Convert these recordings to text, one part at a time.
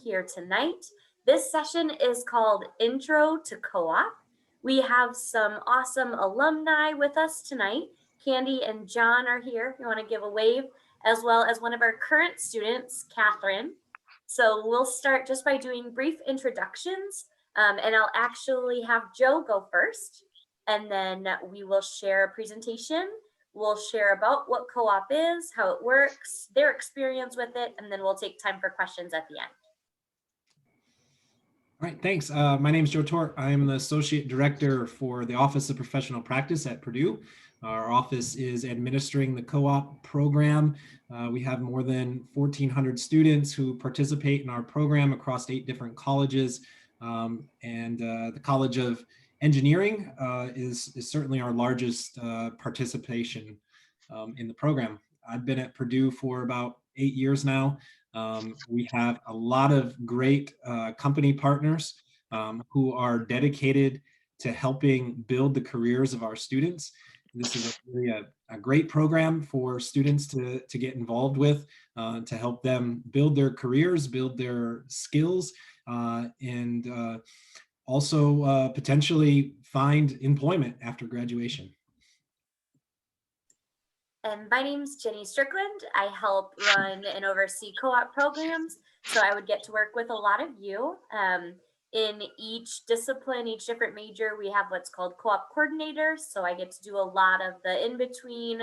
here tonight. This session is called Intro to Co-op. We have some awesome alumni with us tonight. Candy and John are here. If you want to give a wave, as well as one of our current students, Catherine. So we'll start just by doing brief introductions, and I'll actually have Joe go first, and then we will share a presentation. We'll share about what co-op is, how it works, their experience with it, and then we'll take time for questions at the end. All right, thanks. My name is Joe Tort. I am the Associate Director for the Office of Professional Practice at Purdue. Our office is administering the co-op program. We have more than 1,400 students who participate in our program across 8 different colleges. The College of Engineering is certainly our largest participation in the program. I've been at Purdue for about 8 years now. We have a lot of great company partners who are dedicated to helping build the careers of our students. This is really a great program for students to get involved with, to help them build their careers, build their skills, and also potentially find employment after graduation. And my name's Jenny Strickland. I help run and oversee co-op programs. So I would get to work with a lot of you. In each discipline, each different major, we have what's called co-op coordinators. So I get to do a lot of the in-between,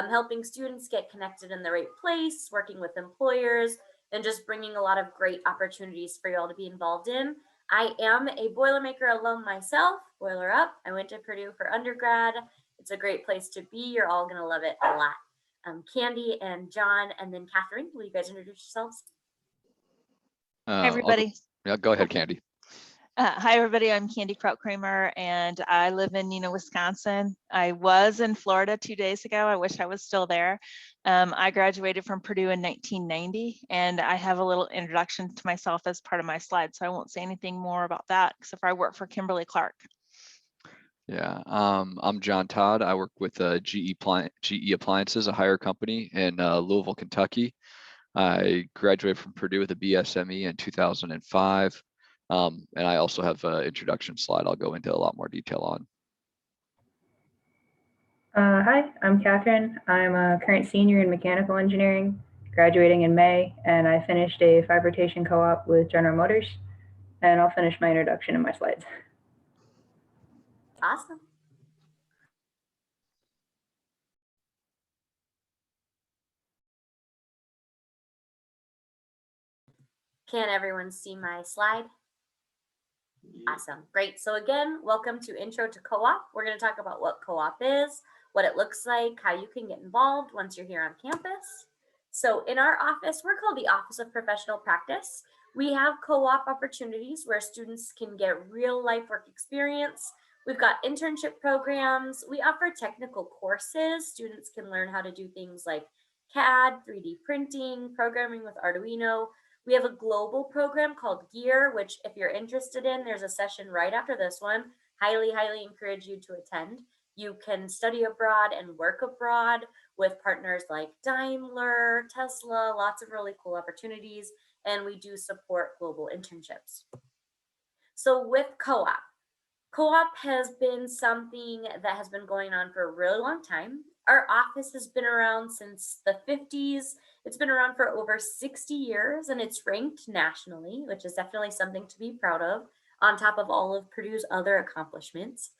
helping students get connected in the right place, working with employers, and just bringing a lot of great opportunities for you all to be involved in. I am a Boilermaker alum myself, Boiler Up. I went to Purdue for undergrad. It's a great place to be. You're all going to love it a lot. Candy and John, and then Catherine, will you guys introduce yourselves? Hi, everybody. Go ahead, Candy. Hi, everybody. I'm Candy Kraut-Kramer, and I live in Neenah, Wisconsin. I was in Florida 2 days ago. I wish I was still there. I graduated from Purdue in 1990, and I have a little introduction to myself as part of my slide, so I won't say anything more about that, except for I work for Kimberly-Clark. Yeah, I'm John Todd. I work with GE Appliances, a hire company in Louisville, Kentucky. I graduated from Purdue with a BSME in 2005. And I also have an introduction slide I'll go into a lot more detail on. Hi, I'm Catherine. I'm a current senior in mechanical engineering, graduating in May, and I finished a 5-rotation co-op with General Motors, and I'll finish my introduction in my slides. Awesome. Can everyone see my slide? Awesome, great. So again, welcome to Intro to Co-op. We're going to talk about what co-op is, what it looks like, how you can get involved once you're here on campus. So in our office, we're called the Office of Professional Practice. We have co-op opportunities where students can get real life work experience. We've got internship programs. We offer technical courses. Students can learn how to do things like CAD, 3D printing, programming with Arduino. We have a global program called GEAR, which if you're interested in, there's a session right after this one. Highly, highly encourage you to attend. You can study abroad and work abroad with partners like Daimler, Tesla, lots of really cool opportunities. And we do support global internships. So with co-op, co-op has been something that has been going on for a really long time. Our office has been around since the 50s. It's been around for over 60 years, and it's ranked nationally, which is definitely something to be proud of, on top of all of Purdue's other accomplishments.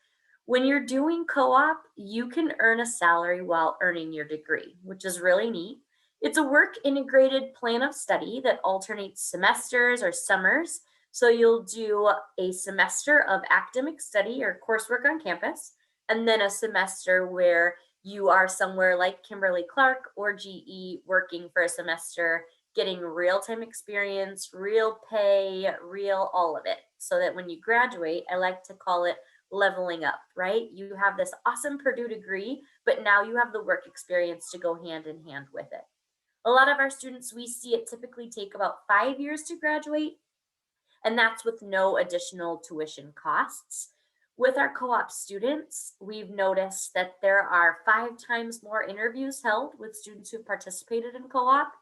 When you're doing co-op, you can earn a salary while earning your degree, which is really neat. It's a work integrated plan of study that alternates semesters or summers. So you'll do a semester of academic study or coursework on campus, and then a semester where you are somewhere like Kimberly-Clark or GE working for a semester, getting real-time experience, real pay, real all of it. So that when you graduate, I like to call it leveling up, right? You have this awesome Purdue degree, but now you have the work experience to go hand in hand with it. A lot of our students, we see it typically take about 5 years to graduate, and that's with no additional tuition costs. With our co-op students, we've noticed that there are 5 times more interviews held with students who participated in co-op.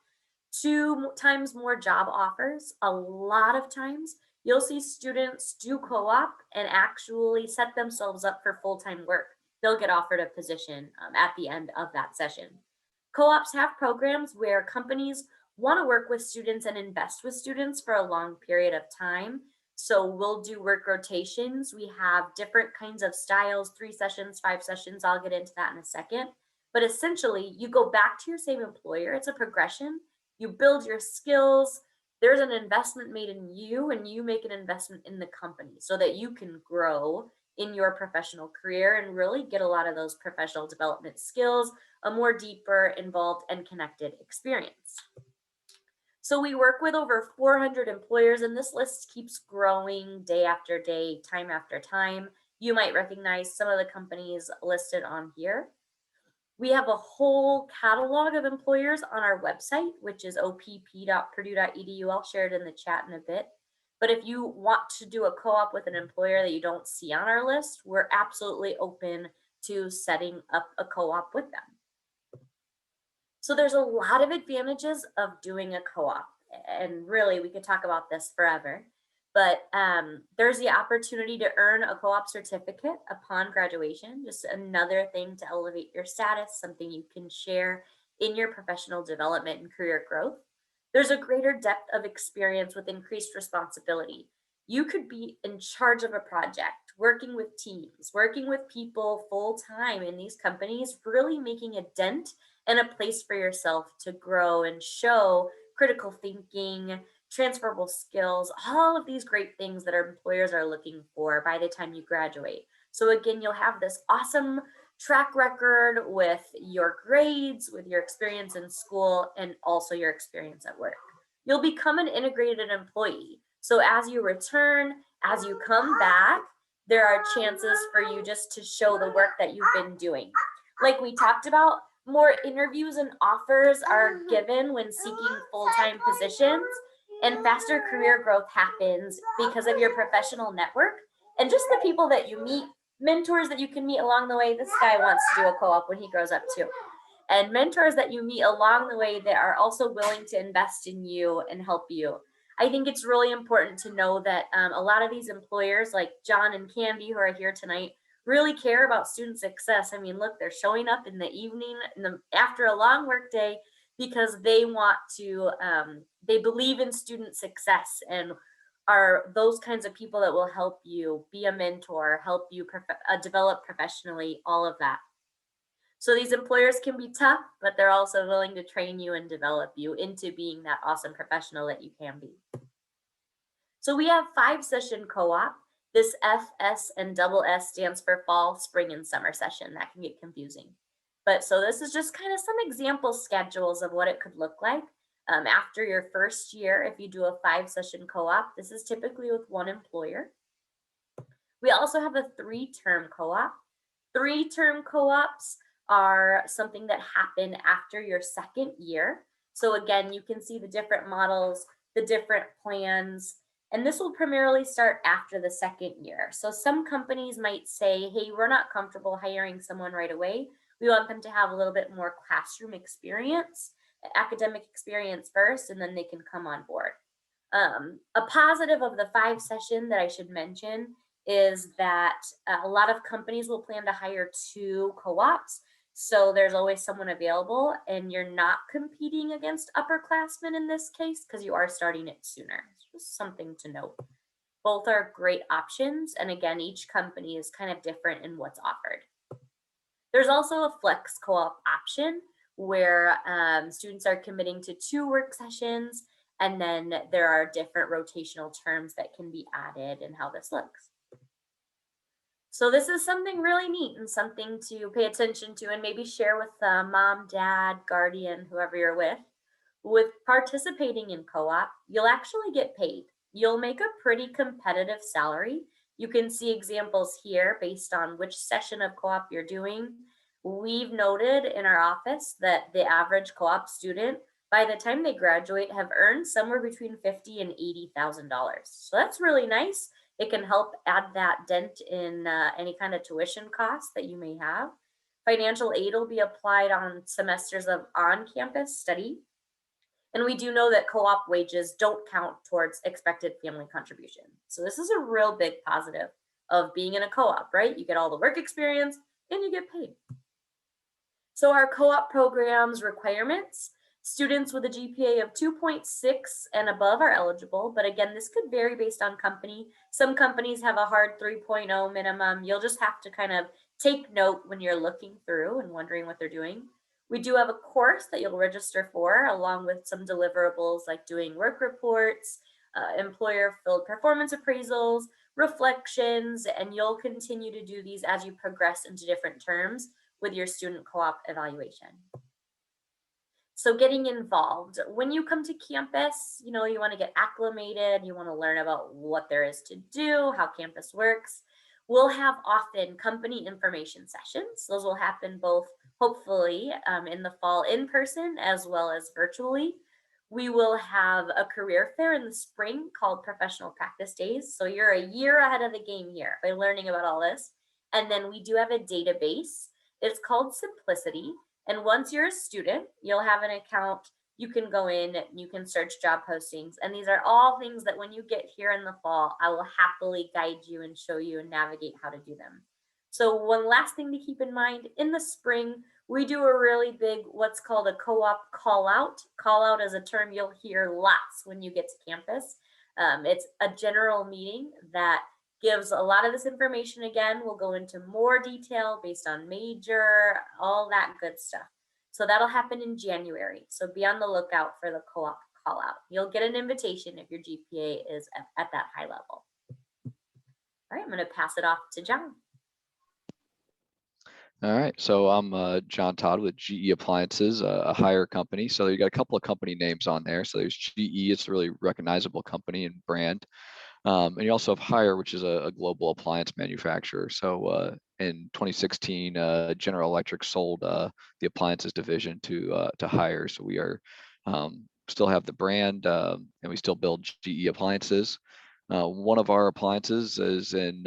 2 times more job offers. A lot of times you'll see students do co-op and actually set themselves up for full-time work. They'll get offered a position at the end of that session. Co-ops have programs where companies want to work with students and invest with students for a long period of time. So we'll do work rotations. We have different kinds of styles, 3 sessions, 5 sessions. I'll get into that in a second. But essentially, you go back to your same employer. It's a progression. You build your skills. There's an investment made in you, and you make an investment in the company so that you can grow in your professional career and really get a lot of those professional development skills, a more deeper, involved, and connected experience. So we work with over 400 employers, and this list keeps growing day after day, time after time. You might recognize some of the companies listed on here. We have a whole catalog of employers on our website, which is opp.purdue.edu. I'll share it in the chat in a bit. But if you want to do a co-op with an employer that you don't see on our list, we're absolutely open to setting up a co-op with them. So there's a lot of advantages of doing a co-op, and really we could talk about this forever. But there's the opportunity to earn a co-op certificate upon graduation, just another thing to elevate your status, something you can share in your professional development and career growth. There's a greater depth of experience with increased responsibility. You could be in charge of a project, working with teams, working with people full time in these companies, really making a dent and a place for yourself to grow and show critical thinking, transferable skills, all of these great things that our employers are looking for by the time you graduate. So again, you'll have this awesome track record with your grades, with your experience in school, and also your experience at work. You'll become an integrated employee. So as you return, as you come back, there are chances for you just to show the work that you've been doing. Like we talked about, more interviews and offers are given when seeking full-time positions, and faster career growth happens because of your professional network and just the people that you meet, mentors that you can meet along the way. This guy wants to do a co-op when he grows up too. And mentors that you meet along the way that are also willing to invest in you and help you. I think it's really important to know that a lot of these employers like John and Candy who are here tonight really care about student success. I mean, look, they're showing up in the evening, after a long work day, because they want to, they believe in student success and are those kinds of people that will help you be a mentor, help you develop professionally, all of that. So these employers can be tough, but they're also willing to train you and develop you into being that awesome professional that you can be. So we have 5-session co-op. This FS and SS stands for fall, spring, and summer session. That can get confusing. But so this is just kind of some example schedules of what it could look like. After your first year, if you do a 5-session co-op, this is typically with one employer. We also have a 3-term co-op. 3-term co-ops are something that happen after your second year. So again, you can see the different models, the different plans, and this will primarily start after the second year. So some companies might say, hey, we're not comfortable hiring someone right away. We want them to have a little bit more classroom experience, academic experience first, and then they can come on board. A positive of the 5-session that I should mention is that a lot of companies will plan to hire 2 co-ops. So there's always someone available, and you're not competing against upperclassmen in this case because you are starting it sooner. It's just something to note. Both are great options. And again, each company is kind of different in what's offered. There's also a flex co-op option where students are committing to 2 work sessions, and then there are different rotational terms that can be added and how this looks. So this is something really neat and something to pay attention to and maybe share with mom, dad, guardian, whoever you're with. With participating in co-op, you'll actually get paid. You'll make a pretty competitive salary. You can see examples here based on which session of co-op you're doing. We've noted in our office that the average co-op student, by the time they graduate, have earned somewhere between $50,000 and $80,000. So that's really nice. It can help add that dent in any kind of tuition costs that you may have. Financial aid will be applied on semesters of on-campus study. And we do know that co-op wages don't count towards expected family contribution. So this is a real big positive of being in a co-op, right? You get all the work experience and you get paid. So our co-op programs requirements, students with a GPA of 2.6 and above are eligible, but again, this could vary based on company. Some companies have a hard 3.0 minimum. You'll just have to kind of take note when you're looking through and wondering what they're doing. We do have a course that you'll register for, along with some deliverables like doing work reports, employer-filled performance appraisals, reflections, and you'll continue to do these as you progress into different terms with your student co-op evaluation. So getting involved. When you come to campus, you want to get acclimated, you want to learn about what there is to do, how campus works. We'll have often company information sessions. Those will happen both, hopefully, in the fall in person as well as virtually. We will have a career fair in the spring called Professional Practice Days. So you're a year ahead of the game here by learning about all this. And then we do have a database. It's called Simplicity. And once you're a student, you'll have an account. You can go in, you can search job postings. And these are all things that when you get here in the fall, I will happily guide you and show you and navigate how to do them. So one last thing to keep in mind, in the spring, we do a really big, what's called a co-op call out. Call out is a term you'll hear lots when you get to campus. It's a general meeting that gives a lot of this information. Again, we'll go into more detail based on major, all that good stuff. So that'll happen in January. So be on the lookout for the co-op call out. You'll get an invitation if your GPA is at that high level. All right, I'm going to pass it off to John. All right, so I'm John Todd with GE Appliances, a hire company. So you got a couple of company names on there. So there's GE, it's a really recognizable company and brand. And you also have Hire, which is a global appliance manufacturer. So in 2016, General Electric sold the appliances division to Hire. So we are still have the brand and we still build GE appliances. One of our appliances is in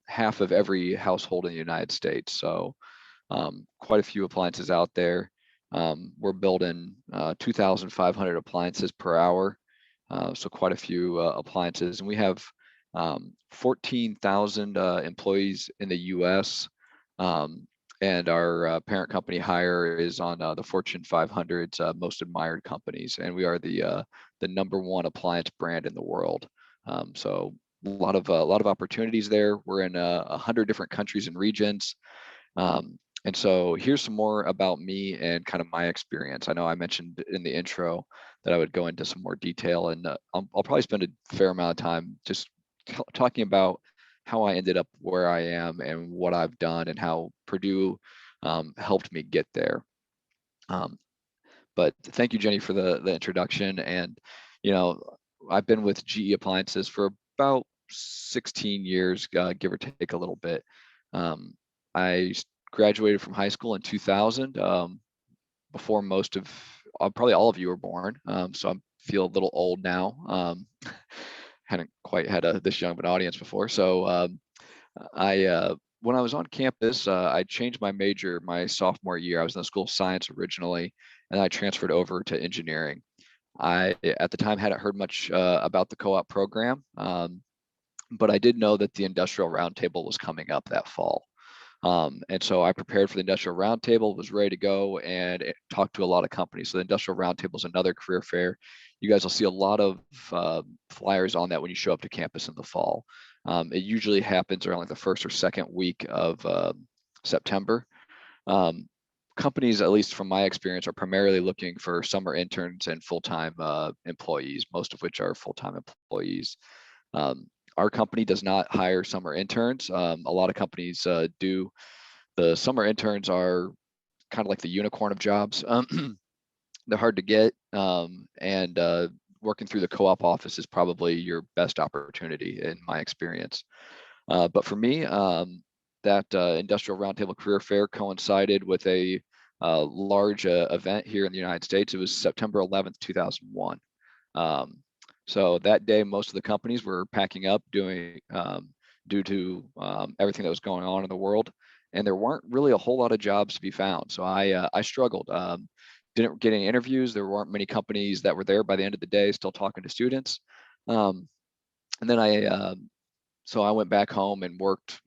half of every household in the United States. So quite a few appliances out there. We're building 2,500 appliances per hour. So quite a few appliances, and we have 14,000 employees in the U.S. And our parent company Hire is on the Fortune 500's most admired companies, and we are the #1 appliance brand in the world. So a lot of opportunities there. We're in 100 different countries and regions. And so here's some more about me and kind of my experience. I know I mentioned in the intro that I would go into some more detail, and I'll probably spend a fair amount of time just talking about how I ended up where I am and what I've done and how Purdue helped me get there. But thank you, Jenny, for the introduction. And, I've been with GE Appliances for about 16 years, give or take a little bit. I graduated from high school in 2000, before most of, probably all of you were born. So I feel a little old now. Hadn't quite had this young of an audience before. So when I was on campus, I changed my major my sophomore year. I was in the School of Science originally, and I transferred over to engineering. I, at the time, hadn't heard much about the co-op program, but I did know that the Industrial Roundtable was coming up that fall. And so I prepared for the Industrial Roundtable, was ready to go, and talked to a lot of companies. So the Industrial Roundtable is another career fair. You guys will see a lot of flyers on that when you show up to campus in the fall. It usually happens around like the first or second week of September. Companies, at least from my experience, are primarily looking for summer interns and full-time employees, most of which are full-time employees. Our company does not hire summer interns. A lot of companies do. The summer interns are kind of like the unicorn of jobs. They're hard to get, and working through the co-op office is probably your best opportunity in my experience. But for me, that Industrial Roundtable Career Fair coincided with a large event here in the United States. It was September 11th, 2001. So that day, most of the companies were packing up due to everything that was going on in the world, and there weren't really a whole lot of jobs to be found. So I struggled. didn't get any interviews. There weren't many companies that were there by the end of the day, still talking to students. And then so I went back home and worked,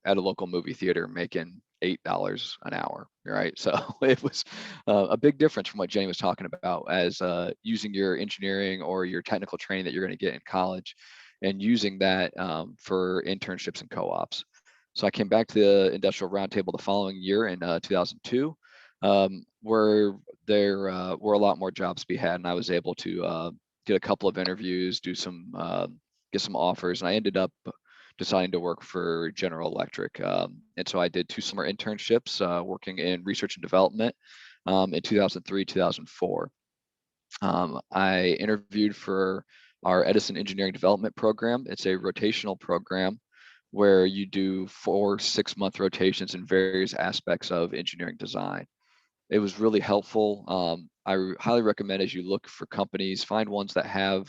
at a local movie theater making $8 an hour, right? So it was a big difference from what Jenny was talking about as using your engineering or your technical training that you're going to get in college and using that for internships and co-ops. So I came back to the Industrial Roundtable the following year in 2002, where there were a lot more jobs to be had, and I was able to get a couple of interviews, get some offers, and I ended up deciding to work for General Electric. And so I did 2 summer internships working in research and development in 2003, 2004. I interviewed for our Edison Engineering Development Program. It's a rotational program where you do 4 6-month rotations in various aspects of engineering design. It was really helpful. I highly recommend, as you look for companies, find ones that have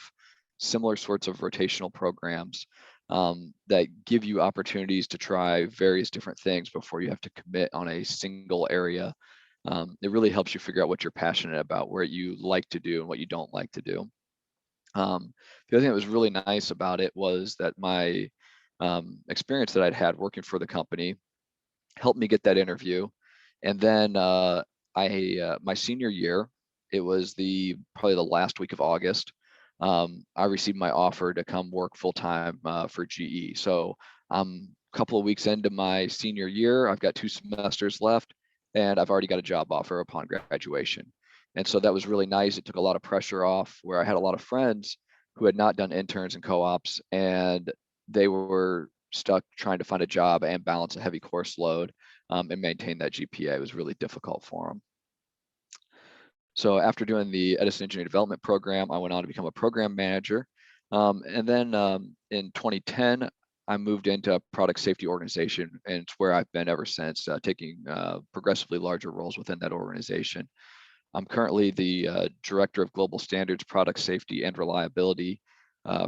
similar sorts of rotational programs that give you opportunities to try various different things before you have to commit on a single area. It really helps you figure out what you're passionate about, where you like to do and what you don't like to do. The other thing that was really nice about it was that my experience that I'd had working for the company helped me get that interview. And then my senior year, it was probably the last week of August, I received my offer to come work full-time for GE. So I'm a couple of weeks into my senior year. I've got 2 semesters left, and I've already got a job offer upon graduation. And so that was really nice. It took a lot of pressure off, where I had a lot of friends who had not done interns and co-ops, and they were stuck trying to find a job and balance a heavy course load and maintain that GPA. It was really difficult for them. So after doing the Edison Engineering Development Program, I went on to become a program manager. And then in 2010, I moved into a product safety organization, and it's where I've been ever since, taking progressively larger roles within that organization. I'm currently the Director of Global Standards, Product Safety, and Reliability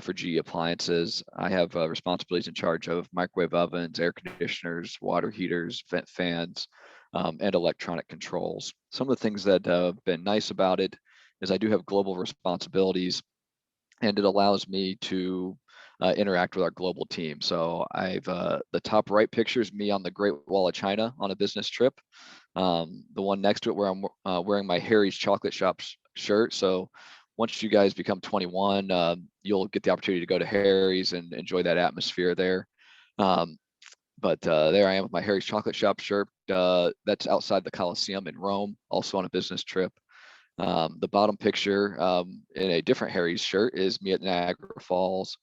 for GE Appliances. I have responsibilities in charge of microwave ovens, air conditioners, water heaters, vent fans, and electronic controls. Some of the things that have been nice about it is I do have global responsibilities, and it allows me to interact with our global team. So I've the top right picture is me on the Great Wall of China on a business trip. The one next to it where I'm wearing my Harry's Chocolate Shop shirt. So once you guys become 21, you'll get the opportunity to go to Harry's and enjoy that atmosphere there. But there I am with my Harry's Chocolate Shop shirt. That's outside the Colosseum in Rome, also on a business trip. The bottom picture in a different Harry's shirt is me at Niagara Falls.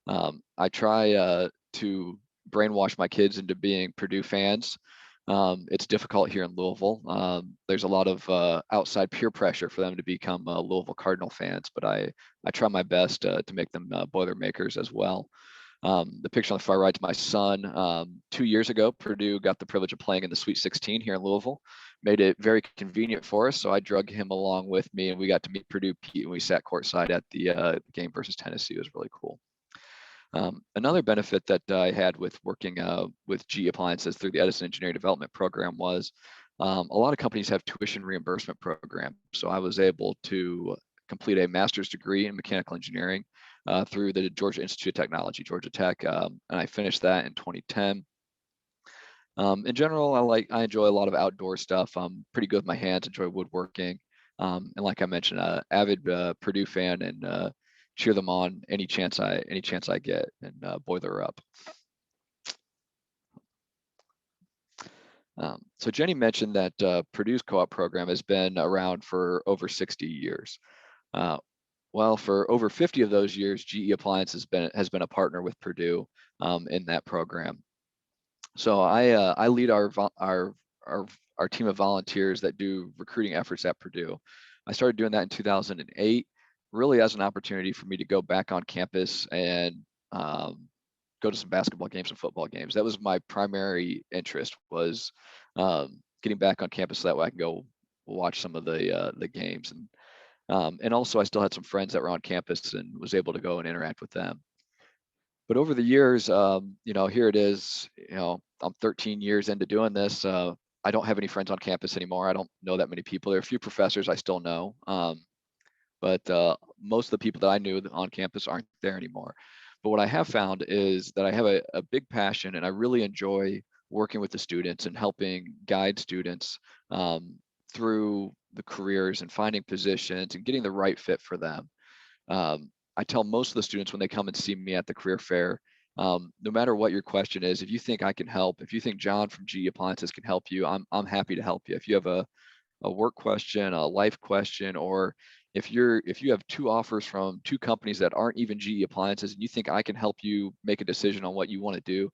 I try to brainwash my kids into being Purdue fans. It's difficult here in Louisville. There's a lot of outside peer pressure for them to become Louisville Cardinal fans, but I try my best to make them Boilermakers as well. The picture on the far right is my son. 2 years ago, Purdue got the privilege of playing in the Sweet 16 here in Louisville. Made it very convenient for us, so I drug him along with me, and we got to meet Purdue Pete, and we sat courtside at the game versus Tennessee. It was really cool. Another benefit that I had with working with GE Appliances through the Edison Engineering Development Program was a lot of companies have tuition reimbursement programs. So I was able to complete a master's degree in mechanical engineering through the Georgia Institute of Technology, Georgia Tech, and I finished that in 2010. In general, I enjoy a lot of outdoor stuff. I'm pretty good with my hands, enjoy woodworking, and like I mentioned, avid Purdue fan, and cheer them on any chance I get, and boiler up. So Jenny mentioned that Purdue's co-op program has been around for over 60 years. Well, for over 50 of those years, GE Appliance has been a partner with Purdue in that program. So I lead our team of volunteers that do recruiting efforts at Purdue. I started doing that in 2008, really as an opportunity for me to go back on campus and go to some basketball games and football games. That was my primary interest, was getting back on campus so that way I can go watch some of the games. And also I still had some friends that were on campus and was able to go and interact with them. But over the years, here it is, I'm 13 years into doing this. I don't have any friends on campus anymore. I don't know that many people. There are a few professors I still know, but most of the people that I knew on campus aren't there anymore. But what I have found is that I have a big passion, and I really enjoy working with the students and helping guide students through the careers and finding positions and getting the right fit for them. I tell most of the students when they come and see me at the career fair, no matter what your question is, if you think I can help, if you think John from GE Appliances can help you, I'm happy to help you. If you have a work question, a life question, or if you have 2 offers from 2 companies that aren't even GE Appliances and you think I can help you make a decision on what you want to do,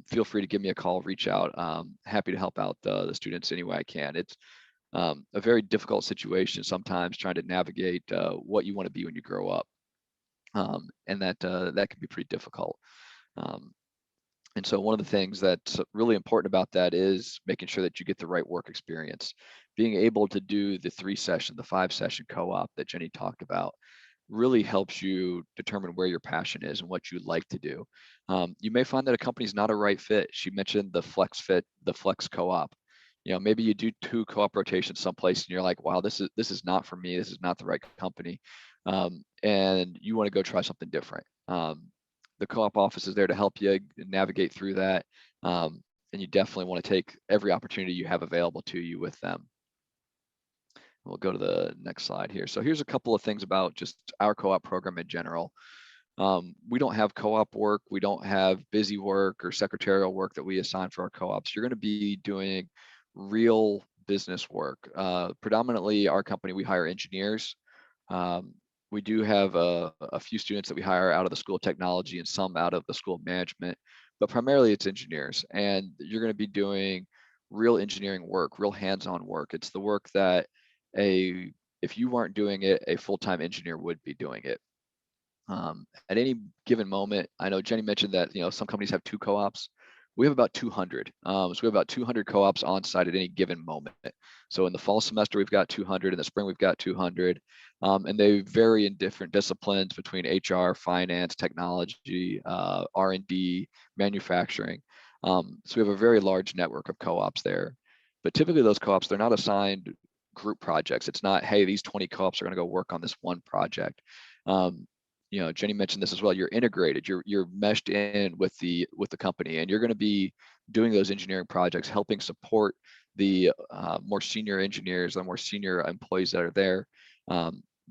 feel free to give me a call, reach out. Happy to help out the students any way I can. It's a very difficult situation sometimes trying to navigate what you want to be when you grow up. And that can be pretty difficult. And so one of the things that's really important about that is making sure that you get the right work experience. Being able to do the 3-session, the 5-session co-op that Jenny talked about really helps you determine where your passion is and what you'd like to do. You may find that a company's not a right fit. She mentioned the flex fit, the flex co-op. You know, maybe you do 2 co-op rotations someplace and you're like, wow, this is not for me. This is not the right company. And you want to go try something different. The co-op office is there to help you navigate through that. And you definitely want to take every opportunity you have available to you with them. We'll go to the next slide here. So here's a couple of things about just our co-op program in general. We don't have co-op work. We don't have busy work or secretarial work that we assign for our co-ops. You're going to be doing real business work. Predominantly our company, we hire engineers. We do have a few students that we hire out of the School of Technology and some out of the School of Management, but primarily it's engineers. And you're going to be doing real engineering work, real hands-on work. It's the work that if you weren't doing it, a full-time engineer would be doing it. At any given moment, I know Jenny mentioned that some companies have 2 co-ops. We have about 200. So we have about 200 co-ops on site at any given moment. So in the fall semester, we've got 200. In the spring, we've got 200. And they vary in different disciplines between HR, finance, technology, R&D, manufacturing. So we have a very large network of co-ops there. But typically those co-ops, they're not assigned group projects. It's not, hey, these 20 co-ops are going to go work on this one project. Jenny mentioned this as well. You're integrated. You're meshed in with the company, and you're going to be doing those engineering projects, helping support the more senior engineers, the more senior employees that are there,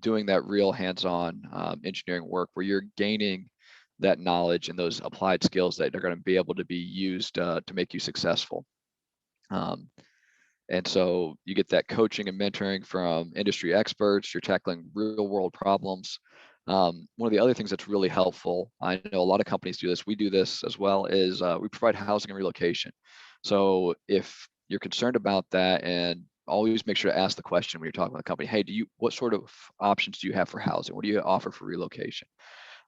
doing that real hands-on engineering work where you're gaining that knowledge and those applied skills that are going to be able to be used to make you successful. And so you get that coaching and mentoring from industry experts. You're tackling real-world problems. One of the other things that's really helpful, I know a lot of companies do this, we do this as well, is we provide housing and relocation. So if you're concerned about that, and always make sure to ask the question when you're talking with a company, hey, what sort of options do you have for housing? What do you offer for relocation?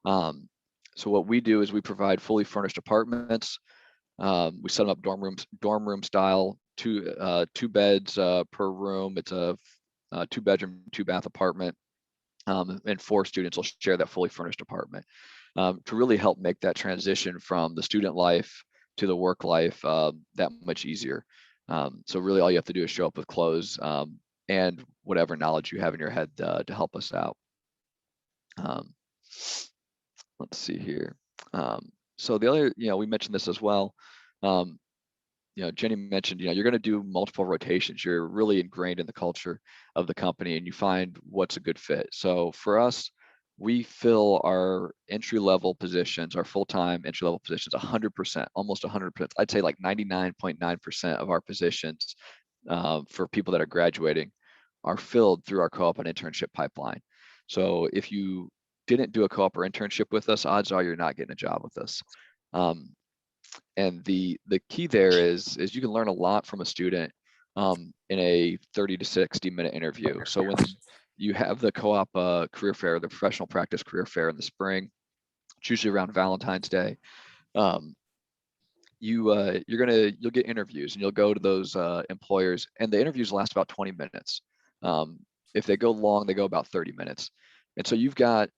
So what we do is we provide fully furnished apartments. We set them up dorm room style, 2 beds per room. It's a 2-bedroom, 2-bath apartment. And 4 students will share that fully furnished apartment to really help make that transition from the student life to the work life that much easier. So really all you have to do is show up with clothes and whatever knowledge you have in your head to help us out. Let's see here. So the other, we mentioned this as well. Jenny mentioned, you're going to do multiple rotations. You're really ingrained in the culture of the company and you find what's a good fit. So for us, we fill our entry-level positions, our full-time entry-level positions, 100%, almost 100%. I'd say like 99.9% of our positions for people that are graduating are filled through our co-op and internship pipeline. So if you didn't do a co-op or internship with us, odds are you're not getting a job with us. And the key there is you can learn a lot from a student in a 30 to 60 minute interview. So when you have the co-op career fair, the professional practice career fair in the spring, it's usually around Valentine's Day, you'll get interviews and you'll go to those employers, and the interviews last about 20 minutes. If they go long, they go about 30 minutes. And so you've got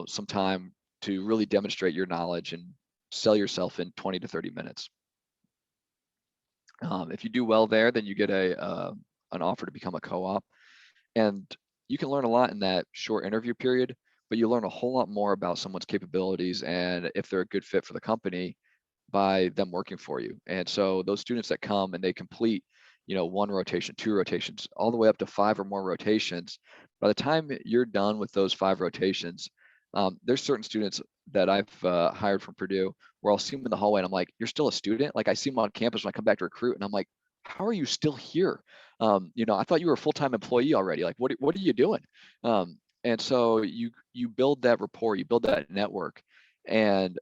some time to really demonstrate your knowledge and sell yourself in 20 to 30 minutes. If you do well there, then you get an offer to become a co-op, and you can learn a lot in that short interview period, but you learn a whole lot more about someone's capabilities and if they're a good fit for the company by them working for you. And so those students that come and they complete, 1 rotation, 2 rotations, all the way up to 5 or more rotations, by the time you're done with those 5 rotations, there's certain students that I've hired from Purdue where I'll see them in the hallway and I'm like, you're still a student? Like I see them on campus when I come back to recruit and I'm like, how are you still here? I thought you were a full-time employee already. Like, what are you doing? And so you build that rapport, you build that network, and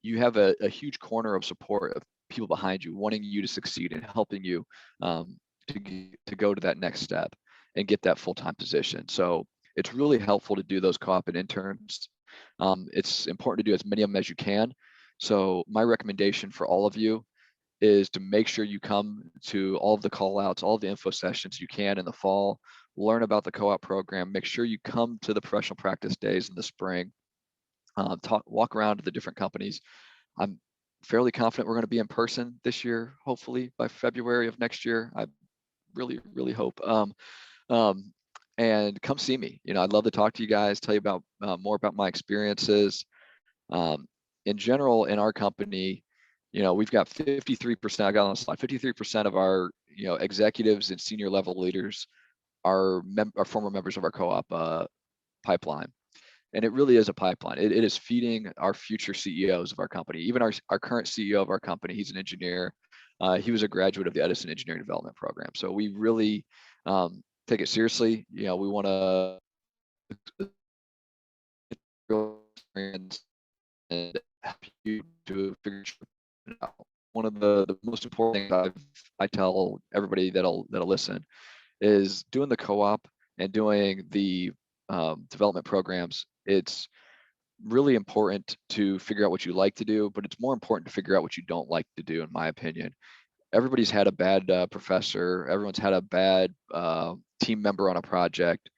you have a huge corner of support of people behind you, wanting you to succeed and helping you to go to that next step and get that full-time position. So it's really helpful to do those co-op and interns. It's important to do as many of them as you can. So my recommendation for all of you is to make sure you come to all of the call outs, all of the info sessions you can in the fall, learn about the co-op program, make sure you come to the professional practice days in the spring, walk around to the different companies. I'm fairly confident we're going to be in person this year, hopefully by February of next year. I really, really hope. And come see me. I'd love to talk to you guys, tell you about more about my experiences. In general, in our company, we've got 53%, I got on the slide, 53% of our, executives and senior level leaders are former members of our co-op pipeline. And it really is a pipeline. It is feeding our future CEOs of our company. Even our current CEO of our company, he's an engineer. He was a graduate of the Edison Engineering Development Program. So we really take it seriously. We want to and help you to figure it out. One of the most important things I tell everybody that'll listen is doing the co-op and doing the development programs. It's really important to figure out what you like to do, but it's more important to figure out what you don't like to do, in my opinion. Everybody's had a bad professor. Everyone's had a bad team member on a project.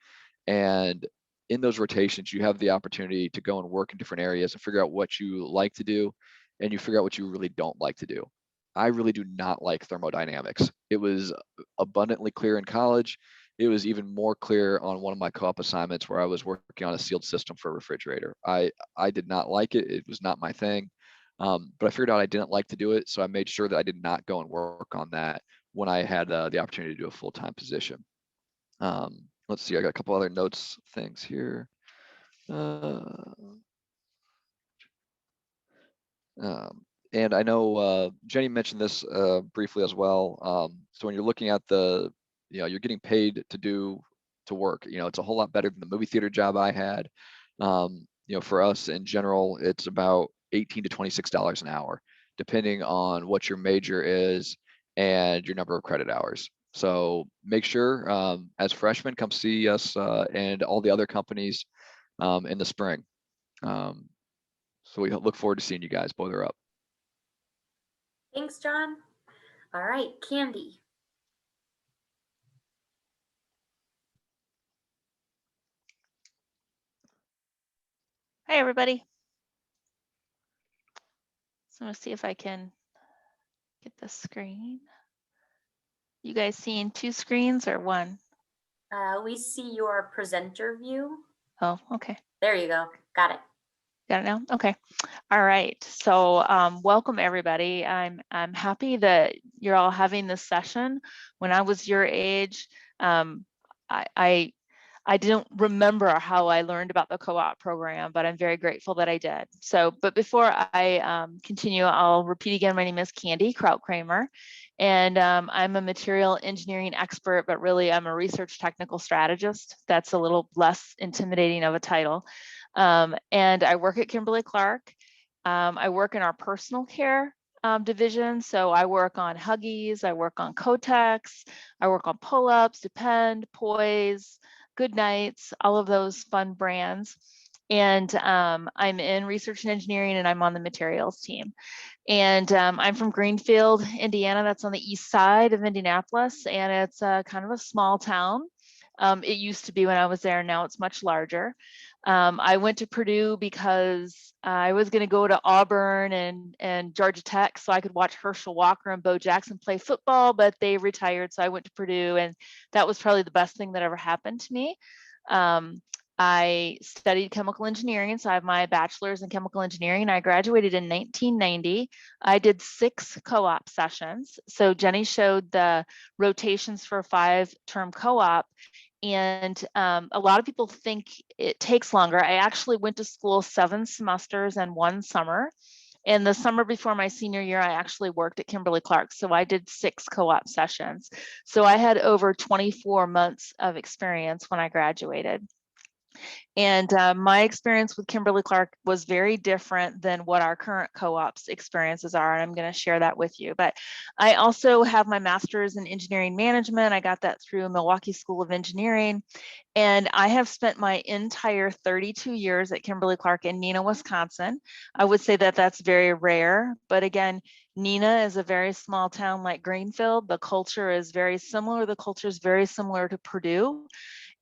And in those rotations, you have the opportunity to go and work in different areas and figure out what you like to do, and you figure out what you really don't like to do. I really do not like thermodynamics. It was abundantly clear in college. It was even more clear on one of my co-op assignments where I was working on a sealed system for a refrigerator. I did not like it. It was not my thing. But I figured out I didn't like to do it. So I made sure that I did not go and work on that when I had the opportunity to do a full-time position. Let's see, I got a couple other notes things here. And I know Jenny mentioned this briefly as well. So when you're looking at you're getting paid to work, it's a whole lot better than the movie theater job I had. For us in general, it's about $18 to $26 an hour, depending on what your major is and your number of credit hours. So make sure as freshmen, come see us and all the other companies in the spring. So we look forward to seeing you guys. Both are up. Thanks, John. All right, Candy. Hi, everybody. So I'm gonna see if I can get the screen. You guys seeing 2 screens or 1? We see your presenter view. Oh, okay. There you go. Got it. Got it now? Okay. All right. So welcome everybody. I'm happy that you're all having this session. When I was your age, I didn't remember how I learned about the co-op program, but I'm very grateful that I did. So, but before I continue, I'll repeat again. My name is Candy Kraut-Kramer, and I'm a material engineering expert, but really I'm a research technical strategist. That's a little less intimidating of a title. And I work at Kimberly-Clark. I work in our personal care division. So I work on Huggies, I work on Kotex, I work on Pull-Ups, Depend, Poise, Good Nights, all of those fun brands. And I'm in research and engineering, and I'm on the materials team. And I'm from Greenfield, Indiana. That's on the east side of Indianapolis, and it's kind of a small town. It used to be when I was there, now it's much larger. I went to Purdue because I was going to go to Auburn and Georgia Tech so I could watch Herschel Walker and Bo Jackson play football, but they retired. So I went to Purdue, and that was probably the best thing that ever happened to me. I studied chemical engineering, so I have my bachelor's in chemical engineering. I graduated in 1990. I did 6 co-op sessions. So Jenny showed the rotations for a 5-term co-op. And a lot of people think it takes longer. I actually went to school 7 semesters and 1 summer. And the summer before my senior year, I actually worked at Kimberly-Clark. So I did 6 co-op sessions. So I had over 24 months of experience when I graduated. And my experience with Kimberly-Clark was very different than what our current co-ops experiences are. And I'm going to share that with you. But I also have my master's in engineering management. I got that through Milwaukee School of Engineering. And I have spent my entire 32 years at Kimberly-Clark in Neenah, Wisconsin. I would say that that's very rare. But again, Neenah is a very small town like Greenfield. The culture is very similar. The culture is very similar to Purdue.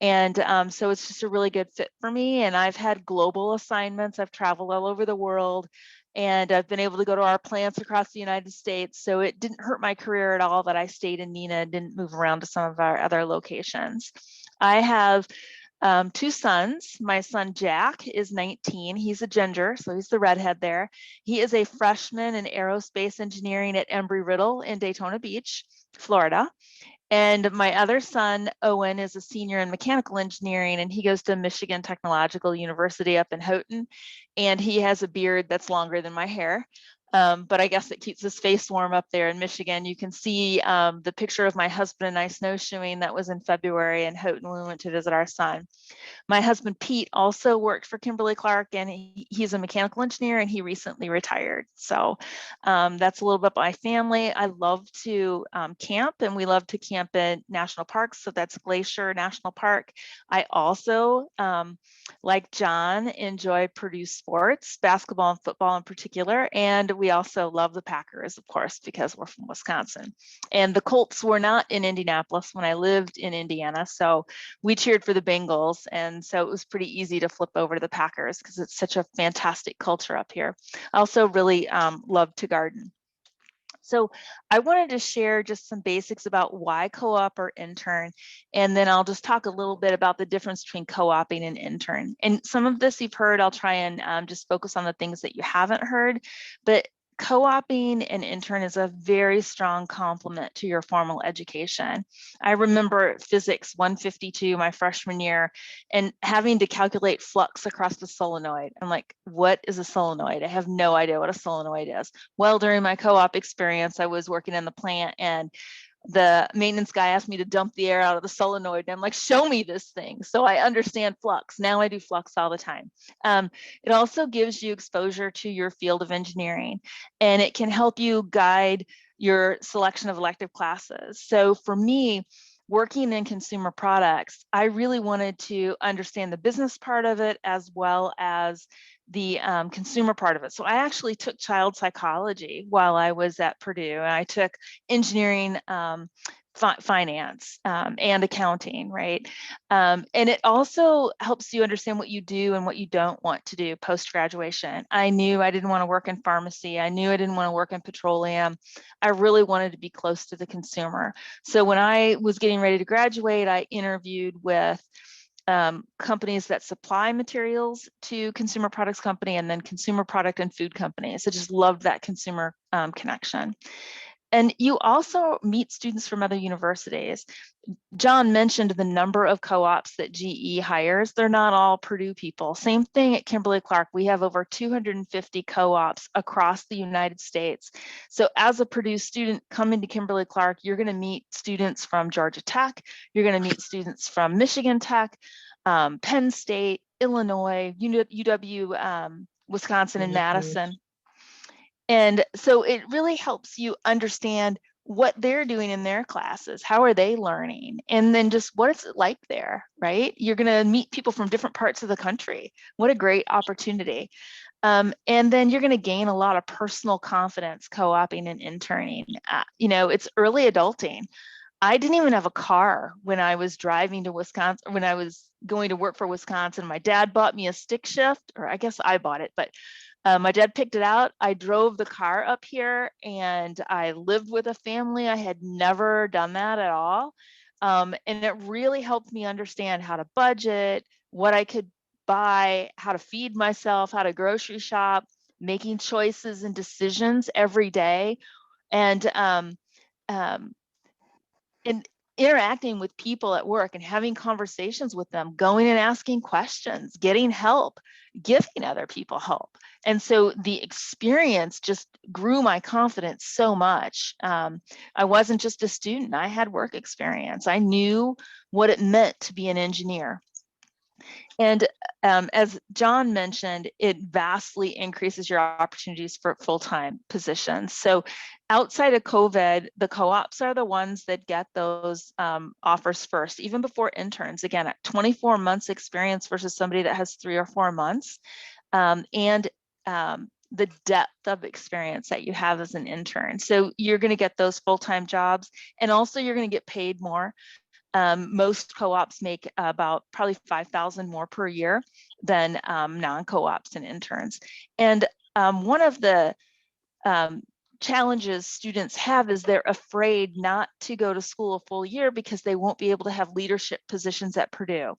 And so it's just a really good fit for me. And I've had global assignments. I've traveled all over the world, and I've been able to go to our plants across the United States. So it didn't hurt my career at all that I stayed in Neenah and didn't move around to some of our other locations. I have 2 sons. My son Jack is 19. He's a ginger, so he's the redhead there. He is a freshman in aerospace engineering at Embry-Riddle in Daytona Beach, Florida. And my other son, Owen, is a senior in mechanical engineering, and he goes to Michigan Technological University up in Houghton. And he has a beard that's longer than my hair. But I guess it keeps his face warm up there in Michigan. You can see the picture of my husband and I snowshoeing. That was in February in Houghton when we went to visit our son. My husband, Pete, also worked for Kimberly-Clark, and he's a mechanical engineer, and he recently retired. So that's a little bit about my family. I love to camp, and we love to camp in national parks. So that's Glacier National Park. I also, like John, enjoy Purdue sports, basketball and football in particular. And we also love the Packers, of course, because we're from Wisconsin. And the Colts were not in Indianapolis when I lived in Indiana. So we cheered for the Bengals. And so it was pretty easy to flip over to the Packers because it's such a fantastic culture up here. I also really love to garden. So I wanted to share just some basics about why co-op or intern, and then I'll just talk a little bit about the difference between co-oping and intern. And some of this you've heard. I'll try and just focus on the things that you haven't heard, but co-oping and intern is a very strong complement to your formal education. I remember physics 152 my freshman year and having to calculate flux across the solenoid. I'm like, what is a solenoid? I have no idea what a solenoid is. Well, during my co-op experience, I was working in the plant, and the maintenance guy asked me to dump the air out of the solenoid. And I'm like, show me this thing. So I understand flux. Now I do flux all the time. It also gives you exposure to your field of engineering, and it can help you guide your selection of elective classes. So for me, working in consumer products, I really wanted to understand the business part of it as well as the consumer part of it. So I actually took child psychology while I was at Purdue, and I took engineering, finance, and accounting, right? And it also helps you understand what you do and what you don't want to do post-graduation. I knew I didn't want to work in pharmacy. I knew I didn't want to work in petroleum. I really wanted to be close to the consumer. So when I was getting ready to graduate, I interviewed with companies that supply materials to consumer products company, and then consumer product and food companies. I just loved that consumer connection. And you also meet students from other universities. John mentioned the number of co-ops that GE hires. They're not all Purdue people. Same thing at Kimberly-Clark. We have over 250 co-ops across the United States. So as a Purdue student coming to Kimberly-Clark, you're going to meet students from Georgia Tech. You're going to meet students from Michigan Tech, Penn State, Illinois, UW, Wisconsin, and Madison. And so it really helps you understand what they're doing in their classes. How are they learning? And then just what is it like there, right? You're going to meet people from different parts of the country. What a great opportunity. And then you're going to gain a lot of personal confidence co-oping and interning. You know, it's early adulting. I didn't even have a car when I was driving to Wisconsin, when I was going to work for Wisconsin. My dad bought me a stick shift, or I guess I bought it, but my dad picked it out. I drove the car up here and I lived with a family. I had never done that at all. And it really helped me understand how to budget, what I could buy, how to feed myself, how to grocery shop, making choices and decisions every day. And um, and interacting with people at work and having conversations with them, going and asking questions, getting help, giving other people help. And so the experience just grew my confidence so much. I wasn't just a student, I had work experience. I knew what it meant to be an engineer. And as John mentioned, it vastly increases your opportunities for full-time positions. So outside of COVID, the co-ops are the ones that get those offers first, even before interns. Again, at 24 months experience versus somebody that has 3 or 4 months. The depth of experience that you have as an intern. So you're going to get those full-time jobs, and also you're going to get paid more. Most co-ops make about probably 5,000 more per year than non-co-ops and interns. And one of the challenges students have is they're afraid not to go to school a full year because they won't be able to have leadership positions at Purdue.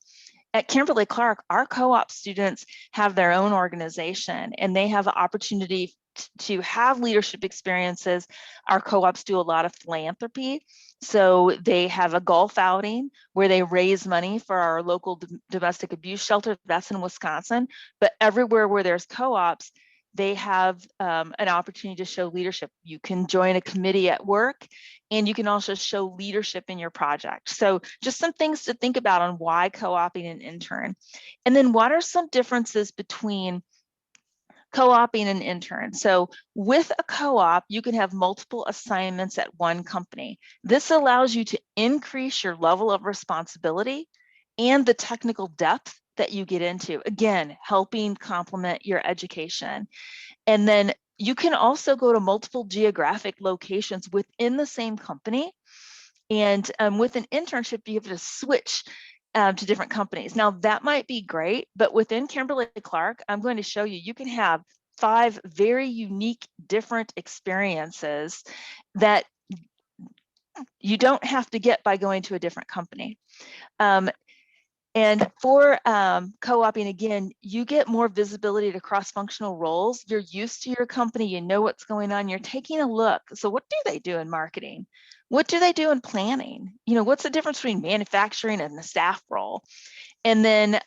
At Kimberly-Clark, our co-op students have their own organization and they have the opportunity to have leadership experiences. Our co-ops do a lot of philanthropy. So they have a golf outing where they raise money for our local domestic abuse shelter. That's in Wisconsin. But everywhere where there's co-ops, they have an opportunity to show leadership. You can join a committee at work, and you can also show leadership in your project. So just some things to think about on why co-oping an intern. And then what are some differences between co-oping an intern? So with a co-op, you can have multiple assignments at one company. This allows you to increase your level of responsibility and the technical depth that you get into, again, helping complement your education. And then you can also go to multiple geographic locations within the same company. And with an internship, you have to switch to different companies. Now that might be great, but within Kimberly-Clark, I'm going to show you, you can have 5 very unique, different experiences that you don't have to get by going to a different company. And for co-oping, again, you get more visibility to cross-functional roles. You're used to your company, you know what's going on, you're taking a look. So what do they do in marketing? What do they do in planning? You know, what's the difference between manufacturing and the staff role? And then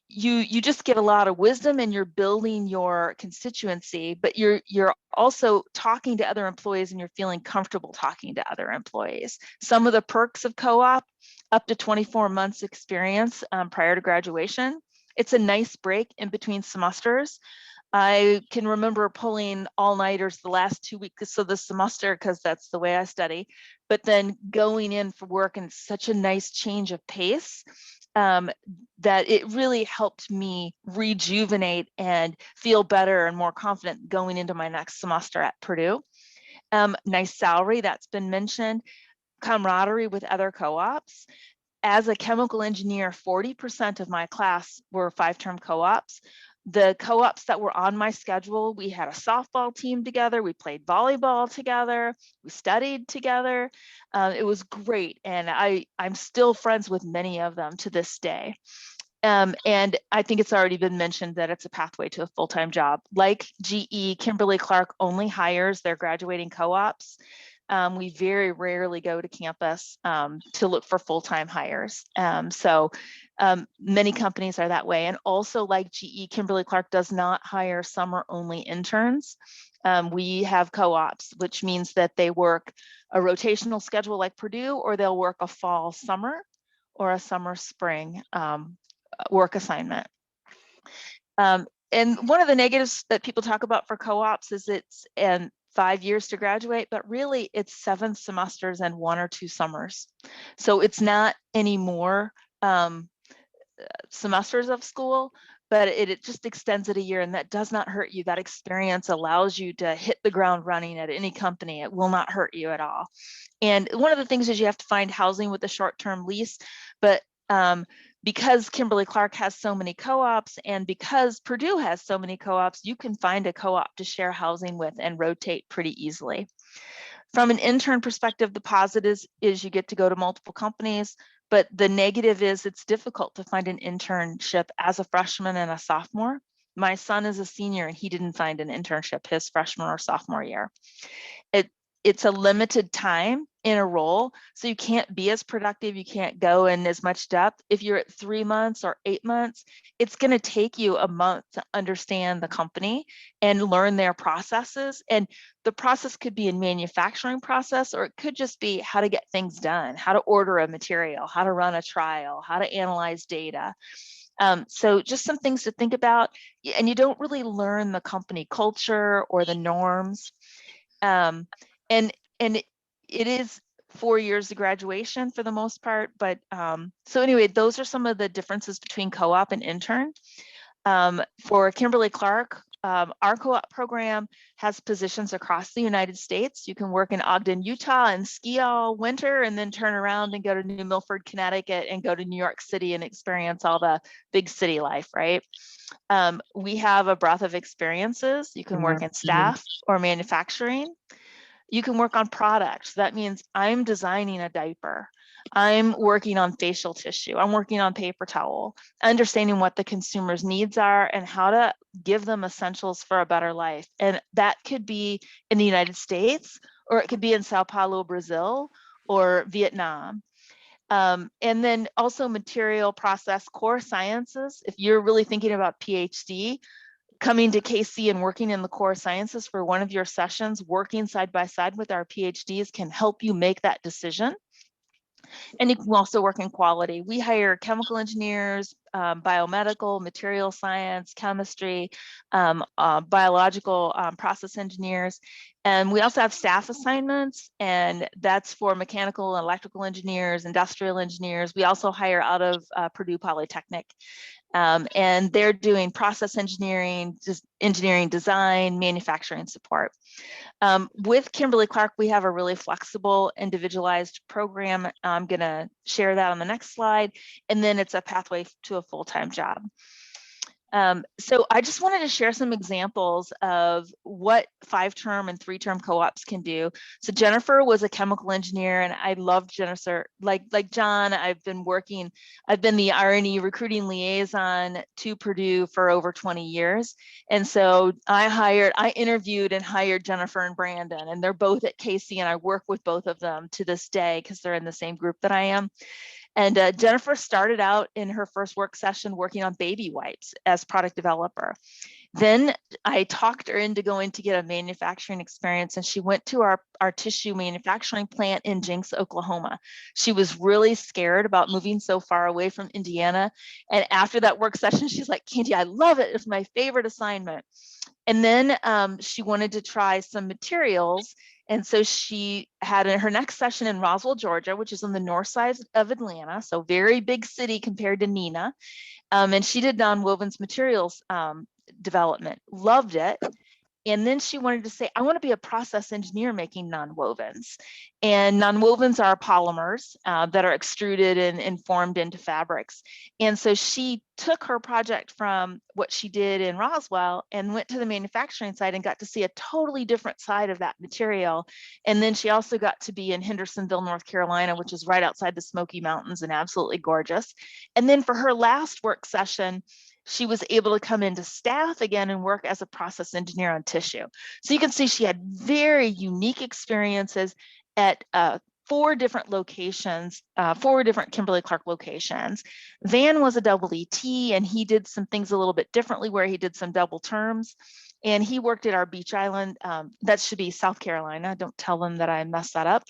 you just get a lot of wisdom and you're building your constituency, but you're also talking to other employees and you're feeling comfortable talking to other employees. Some of the perks of co-op, up to 24 months experience prior to graduation. It's a nice break in between semesters. I can remember pulling all-nighters the last 2 weeks of the semester because that's the way I study, but then going in for work, and such a nice change of pace that it really helped me rejuvenate and feel better and more confident going into my next semester at Purdue. Nice salary, that's been mentioned. Camaraderie with other co-ops. As a chemical engineer, 40% of my class were 5-term co-ops. The co-ops that were on my schedule, we had a softball team together, we played volleyball together, we studied together. It was great, and I'm still friends with many of them to this day. And I think it's already been mentioned that it's a pathway to a full-time job. Like GE, Kimberly-Clark only hires their graduating co-ops. We very rarely go to campus to look for full-time hires. So many companies are that way. And also, like GE, Kimberly-Clark does not hire summer-only interns. We have co-ops, which means that they work a rotational schedule like Purdue, or they'll work a fall summer or a summer spring work assignment. And one of the negatives that people talk about for co-ops is it's 5 years to graduate, but really it's 7 semesters and 1 or 2 summers. So it's not any more semesters of school, but it just extends it a year, and that does not hurt you. That experience allows you to hit the ground running at any company. It will not hurt you at all. And one of the things is you have to find housing with a short-term lease, but because Kimberly-Clark has so many co-ops and because Purdue has so many co-ops, you can find a co-op to share housing with and rotate pretty easily. From an intern perspective, the positive is you get to go to multiple companies, but the negative is it's difficult to find an internship as a freshman and a sophomore. My son is a senior and he didn't find an internship his freshman or sophomore year. It's a limited time in a role, so you can't be as productive, you can't go in as much depth. If you're at 3 months or 8 months, it's going to take you a month to understand the company and learn their processes. And the process could be a manufacturing process, or it could just be how to get things done, how to order a material, how to run a trial, how to analyze data. So just some things to think about, and you don't really learn the company culture or the norms. And it is 4 years of graduation for the most part, but so anyway, those are some of the differences between co-op and intern. For Kimberly-Clark, our co-op program has positions across the United States. You can work in Ogden, Utah and ski all winter and then turn around and go to New Milford, Connecticut and go to New York City and experience all the big city life, right? We have a breadth of experiences. You can work in staff or manufacturing. You can work on products. That means I'm designing a diaper. I'm working on facial tissue. I'm working on paper towel, understanding what the consumer's needs are and how to give them essentials for a better life. And that could be in the United States, or it could be in Sao Paulo, Brazil, or Vietnam. And then also material process core sciences. If you're really thinking about PhD, coming to KC and working in the core sciences for one of your sessions, working side by side with our PhDs can help you make that decision. And you can also work in quality. We hire chemical engineers, biomedical, material science, chemistry, biological process engineers. And we also have staff assignments, and that's for mechanical and electrical engineers, industrial engineers. We also hire out of Purdue Polytechnic. And they're doing process engineering, just engineering design, manufacturing support. With Kimberly-Clark, we have a really flexible, individualized program. I'm going to share that on the next slide, and then it's a pathway to a full-time job. So I just wanted to share some examples of what 5-term and 3-term co-ops can do. So Jennifer was a chemical engineer, and I loved Jennifer. Like John, I've been the R&E recruiting liaison to Purdue for over 20 years. And so I interviewed and hired Jennifer and Brandon, and they're both at KC, and I work with both of them to this day because they're in the same group that I am. And Jennifer started out in her first work session working on baby wipes as product developer. Then I talked her into going to get a manufacturing experience, and she went to our tissue manufacturing plant in Jinx, Oklahoma. She was really scared about moving so far away from Indiana. And after that work session, she's like, Candy, I love it. It's my favorite assignment. And then she wanted to try some materials. And so she had her next session in Roswell, Georgia, which is on the north side of Atlanta, so very big city compared to Neenah. And she did nonwovens materials development, loved it. And then she wanted to say, I want to be a process engineer making nonwovens. And nonwovens are polymers that are extruded and formed into fabrics. And so she took her project from what she did in Roswell and went to the manufacturing site and got to see a totally different side of that material. And then she also got to be in Hendersonville, North Carolina, which is right outside the Smoky Mountains and absolutely gorgeous. And then for her last work session, she was able to come into staff again and work as a process engineer on tissue. So you can see she had very unique experiences at 4 different locations, 4 different Kimberly-Clark locations. Van was a double ET, and he did some things a little bit differently where he did some double terms. And he worked at our Beach Island, that should be South Carolina, don't tell them that I messed that up,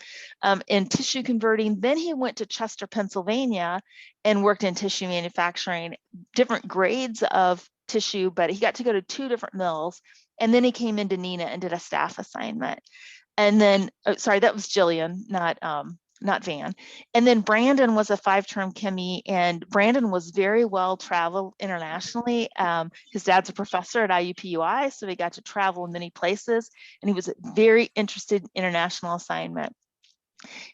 in tissue converting. Then he went to Chester, Pennsylvania and worked in tissue manufacturing, different grades of tissue, but he got to go to 2 different mills. And then he came into Neenah and did a staff assignment. And then, sorry, that was Jillian, not not Van. And then Brandon was a 5-term chemie, and Brandon was very well traveled internationally. His dad's a professor at IUPUI, so he got to travel in many places, and he was very interested in international assignment.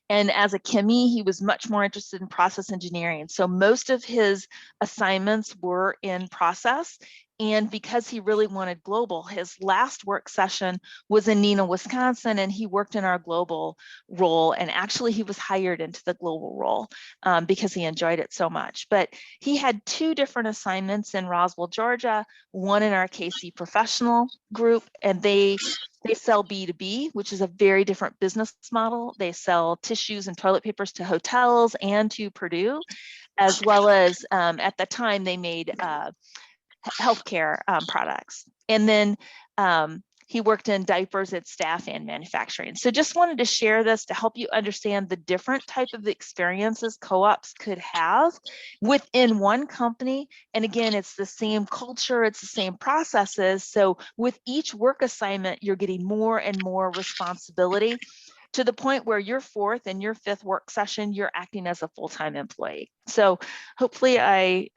And as a chemie, he was much more interested in process engineering. So most of his assignments were in process. And because he really wanted global, his last work session was in Neenah, Wisconsin, and he worked in our global role. And actually, he was hired into the global role because he enjoyed it so much. But he had 2 different assignments in Roswell, Georgia, one in our KC professional group, and they sell B2B, which is a very different business model. They sell tissues and toilet papers to hotels and to Purdue, as well as at the time they made healthcare products. And then he worked in diapers at staff and manufacturing. So just wanted to share this to help you understand the different type of experiences co-ops could have within one company. And again, it's the same culture, it's the same processes. So with each work assignment, you're getting more and more responsibility, to the point where your 4th and your 5th work session, you're acting as a full-time employee. So hopefully I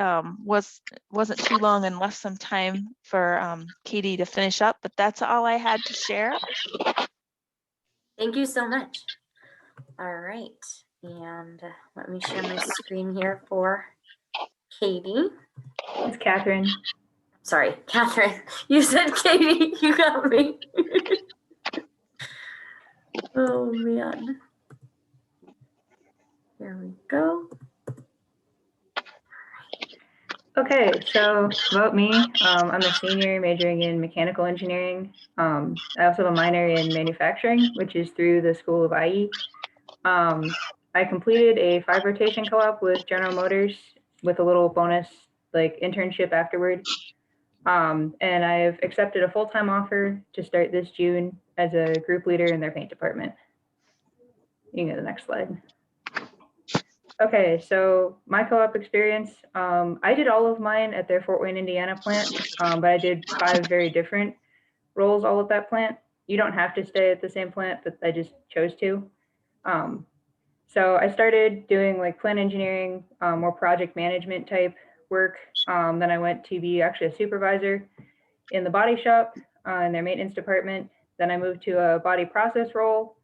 wasn't too long and left some time for Katie to finish up, but that's all I had to share. Thank you so much. All right, and let me share my screen here for Katie. It's Catherine. Sorry, Catherine. You said Katie. You got me. Oh man. Here we go. Okay, so about me, I'm a senior majoring in mechanical engineering. I also have a minor in manufacturing, which is through the School of IE. I completed a 5-rotation co-op with General Motors with a little bonus like internship afterward. And I've accepted a full-time offer to start this June as a group leader in their paint department. You can go to the next slide. Okay, so my co-op experience, I did all of mine at their Fort Wayne, Indiana plant, but I did 5 very different roles all at that plant. You don't have to stay at the same plant, but I just chose to. So I started doing like plant engineering, more project management type work. Then I went to be actually a supervisor in the body shop in their maintenance department. Then I moved to a body process role,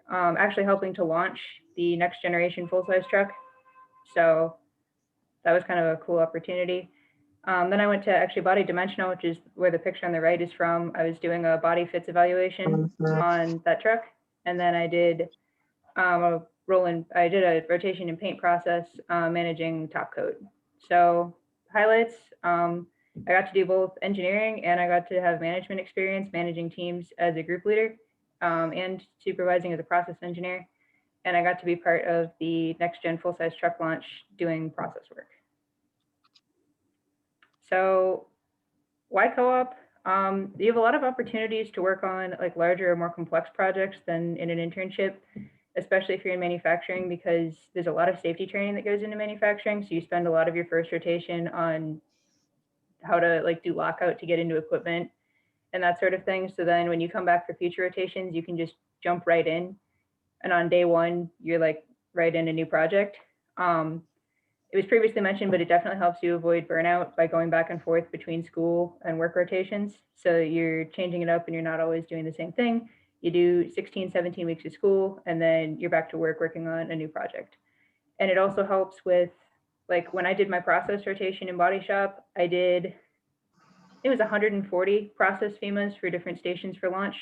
actually helping to launch the next generation full-size truck. So that was kind of a cool opportunity. Then I went to actually Body Dimensional, which is where the picture on the right is from. I was doing a body fits evaluation on that truck. And then I did a rotation in paint process, managing top coat. So highlights, I got to do both engineering and I got to have management experience managing teams as a group leader and supervising as a process engineer. And I got to be part of the next gen full-size truck launch doing process work. So why co-op? You have a lot of opportunities to work on like larger or more complex projects than in an internship, especially if you're in manufacturing, because there's a lot of safety training that goes into manufacturing. So you spend a lot of your first rotation on how to like do lockout to get into equipment and that sort of thing. So then when you come back for future rotations, you can just jump right in. And on day 1, you're like right in a new project. It was previously mentioned, but it definitely helps you avoid burnout by going back and forth between school and work rotations. So you're changing it up and you're not always doing the same thing. You do 16, 17 weeks of school, and then you're back to work working on a new project. And it also helps with, like when I did my process rotation in body shop, it was 140 process FEMAs for different stations for launch.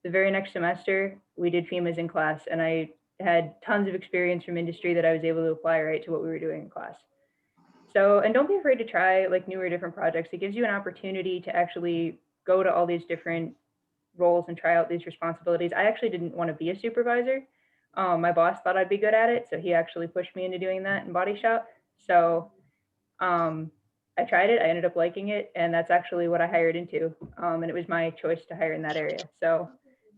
The very next semester, we did FEMAs in class, and I had tons of experience from industry that I was able to apply right to what we were doing in class. So, and don't be afraid to try like newer, different projects. It gives you an opportunity to actually go to all these different roles and try out these responsibilities. I actually didn't want to be a supervisor. My boss thought I'd be good at it, so he actually pushed me into doing that in body shop. So I tried it, I ended up liking it, and that's actually what I hired into. And it was my choice to hire in that area. So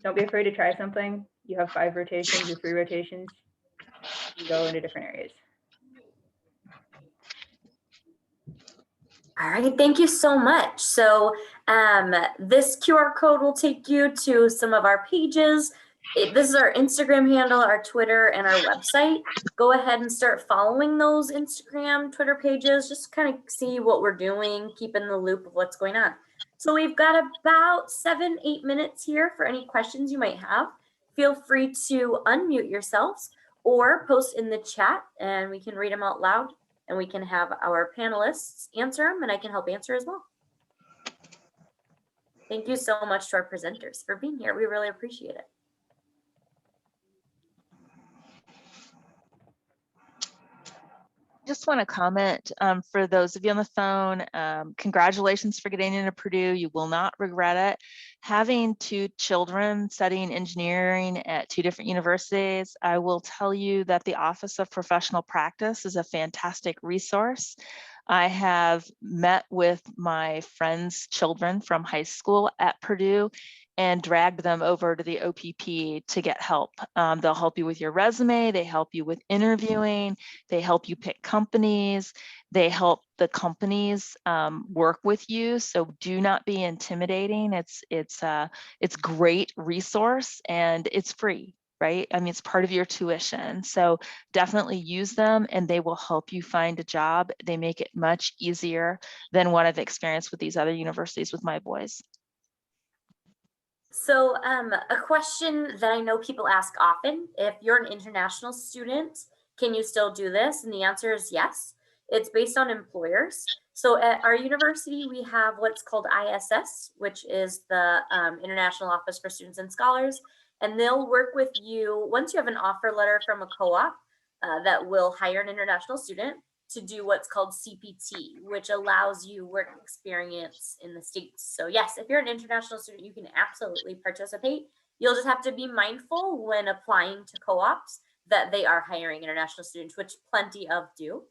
don't be afraid to try something. You have 5 rotations or 3 rotations. You go into different areas. All right, thank you so much. So this QR code will take you to some of our pages This is our Instagram handle, our Twitter, and our website. Go ahead and start following those Instagram, Twitter pages. Just kind of see what we're doing, keep in the loop of what's going on. So we've got about 7-8 minutes here for any questions you might have. Feel free to unmute yourselves or post in the chat and we can read them out loud and we can have our panelists answer them and I can help answer as well. Thank you so much to our presenters for being here. We really appreciate it. Just want to comment for those of you on the phone, congratulations for getting into Purdue. You will not regret it. Having 2 children studying engineering at 2 different universities, I will tell you that the Office of Professional Practice is a fantastic resource. I have met with my friends' children from high school at Purdue and dragged them over to the OPP to get help. They'll help you with your resume, they help you with interviewing, they help you pick companies, they help the companies work with you. So do not be intimidating. It's great resource and it's free, right? I mean, it's part of your tuition. So definitely use them and they will help you find a job. They make it much easier than what I've experienced with these other universities with my boys. So a question that I know people ask often, if you're an international student, can you still do this? And the answer is yes. It's based on employers. So at our university, we have what's called ISS, which is the International Office for Students and Scholars. And they'll work with you once you have an offer letter from a co-op that will hire an international student to do what's called CPT, which allows you work experience in the States. So yes, if you're an international student, you can absolutely participate. You'll just have to be mindful when applying to co-ops that they are hiring international students, which plenty of do.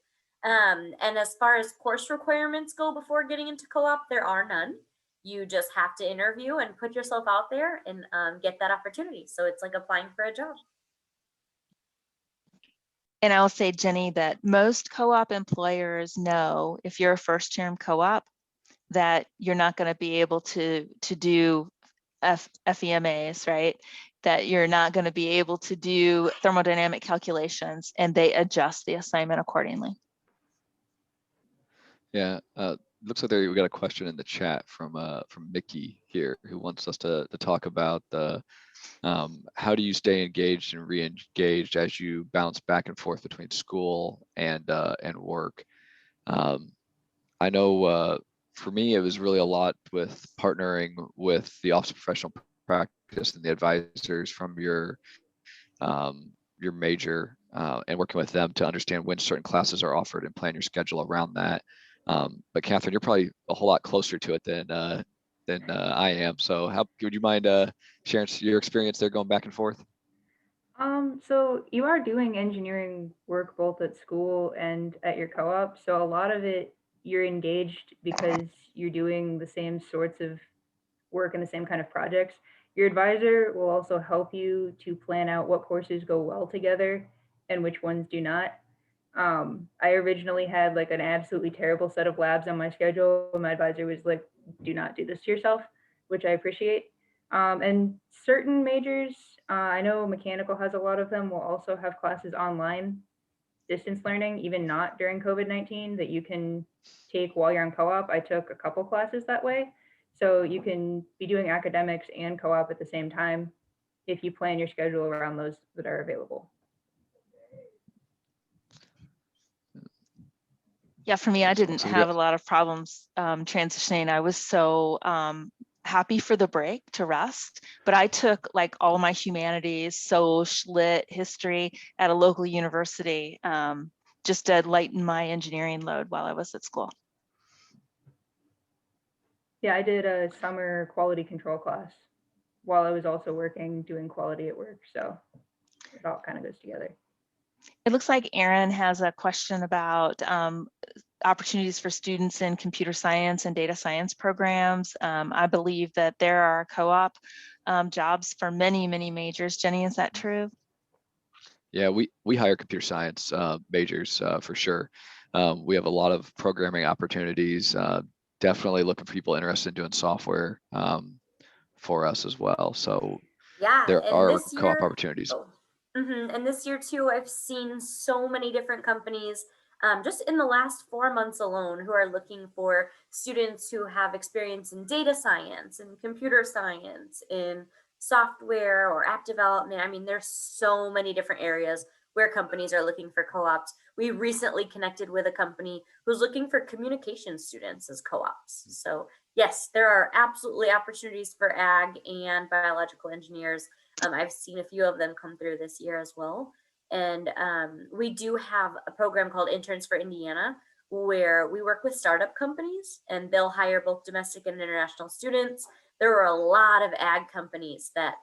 And as far as course requirements go before getting into co-op, there are none. You just have to interview and put yourself out there and get that opportunity. So it's like applying for a job. And I'll say, Jenny, that most co-op employers know if you're a first-term co-op that you're not going to be able to do FEMAs, right? That you're not going to be able to do thermodynamic calculations, and they adjust the assignment accordingly. Yeah, looks like we got a question in the chat from Mickey here, who wants us to talk about the how do you stay engaged and re-engaged as you bounce back and forth between school and work. I know for me, it was really a lot with partnering with the Office of Professional Practice and the advisors from your major and working with them to understand when certain classes are offered and plan your schedule around that. But Catherine, you're probably a whole lot closer to it than I am. So would you mind sharing your experience there going back and forth? So you are doing engineering work both at school and at your co-op. So a lot of it, you're engaged because you're doing the same sorts of work and the same kind of projects. Your advisor will also help you to plan out what courses go well together and which ones do not. I originally had like an absolutely terrible set of labs on my schedule. My advisor was like, do not do this to yourself, which I appreciate. And certain majors, I know mechanical has a lot of them, will also have classes online, distance learning, even not during COVID-19, that you can take while you're on co-op. I took a couple classes that way. So you can be doing academics and co-op at the same time if you plan your schedule around those that are available. Yeah, for me, I didn't have a lot of problems transitioning. I was so happy for the break to rest, but I took like all my humanities, social, lit, history at a local university just to lighten my engineering load while I was at school. Yeah, I did a summer quality control class while I was also working, doing quality at work. So it all kind of goes together. It looks like Aaron has a question about opportunities for students in computer science and data science programs. I believe that there are co-op jobs for many, many majors. Jenny, is that true? Yeah, we hire computer science majors for sure. We have a lot of programming opportunities. Definitely looking for people interested in doing software for us as well. So Yeah, there and are this co-op year, opportunities. and this year too, I've seen so many different companies, just in the last 4 months alone, who are looking for students who have experience in data science and computer science, in software or app development. I mean, there's so many different areas where companies are looking for co-ops. We recently connected with a company who's looking for communication students as co-ops. So yes, there are absolutely opportunities for ag and biological engineers. I've seen a few of them come through this year as well. And we do have a program called Interns for Indiana, where we work with startup companies and they'll hire both domestic and international students. There were a lot of ag companies that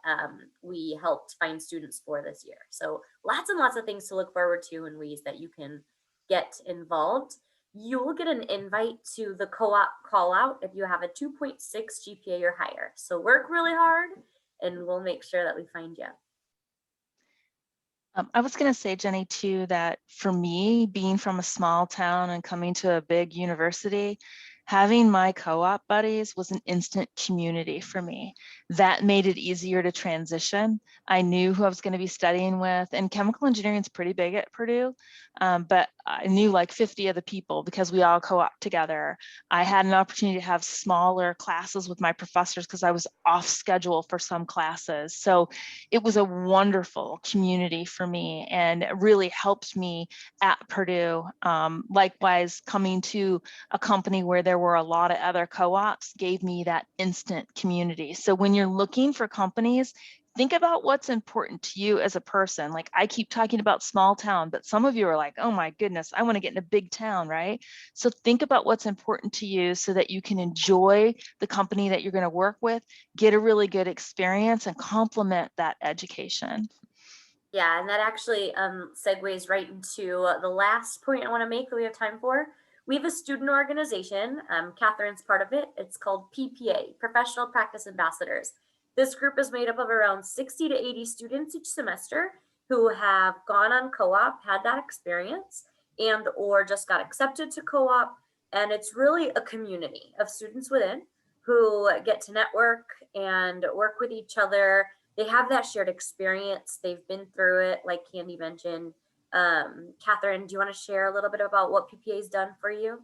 we helped find students for this year. So lots and lots of things to look forward to and ways that you can get involved. You will get an invite to the co-op call out if you have a 2.6 GPA or higher. So work really hard and we'll make sure that we find you. I was going to say, Jenny, too, that for me, being from a small town and coming to a big university, having my co-op buddies was an instant community for me. That made it easier to transition. I knew who I was going to be studying with, and chemical engineering is pretty big at Purdue, but I knew like 50 of the people because we all co-op together. I had an opportunity to have smaller classes with my professors because I was off schedule for some classes. So it was a wonderful community for me and it really helped me at Purdue. Likewise, coming to a company where there were a lot of other co-ops gave me that instant community. So when you're looking for companies, think about what's important to you as a person. Like I keep talking about small town, but some of you are like, oh my goodness, I want to get in a big town, right? So think about what's important to you so that you can enjoy the company that you're going to work with, get a really good experience and complement that education. Yeah, and that actually segues right into the last point I want to make that we have time for. We have a student organization. Catherine's part of it. It's called PPA, Professional Practice Ambassadors. This group is made up of around 60 to 80 students each semester who have gone on co-op, had that experience, and or just got accepted to co-op. And it's really a community of students within who get to network and work with each other. They have that shared experience. They've been through it, like Candy mentioned. Catherine, do you want to share a little bit about what PPA has done for you?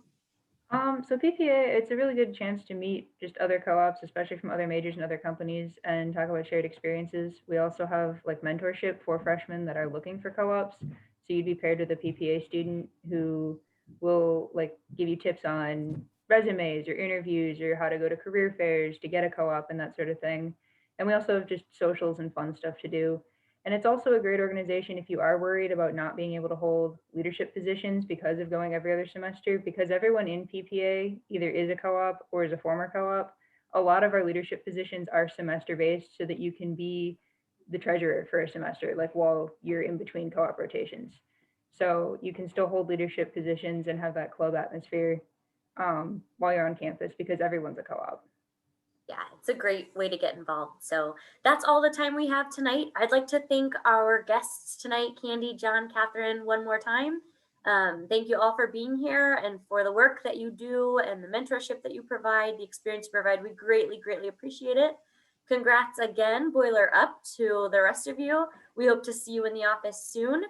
So PPA, it's a really good chance to meet just other co-ops, especially from other majors and other companies, and talk about shared experiences. We also have like mentorship for freshmen that are looking for co-ops. So you'd be paired with a PPA student who will like give you tips on resumes or interviews or how to go to career fairs to get a co-op and that sort of thing. And we also have just socials and fun stuff to do. And it's also a great organization if you are worried about not being able to hold leadership positions because of going every other semester, because everyone in PPA either is a co-op or is a former co-op. A lot of our leadership positions are semester based so that you can be the treasurer for a semester, like while you're in between co-op rotations. So you can still hold leadership positions and have that club atmosphere while you're on campus because everyone's a co-op. Yeah, it's a great way to get involved. So that's all the time we have tonight. I'd like to thank our guests tonight, Candy, John, Catherine, one more time. Thank you all for being here and for the work that you do and the mentorship that you provide, the experience you provide. We greatly, greatly appreciate it. Congrats again, Boiler Up, to the rest of you. We hope to see you in the office soon.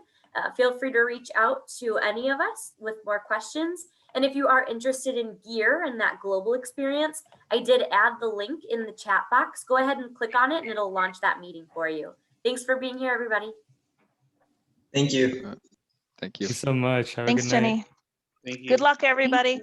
Feel free to reach out to any of us with more questions. And if you are interested in gear and that global experience, I did add the link in the chat box. Go ahead and click on it and it'll launch that meeting for you. Thanks for being here, everybody. Thank you. Thank Thank you. you so much. Have a Thanks, good night. Jenny. Thank you. Good luck, everybody.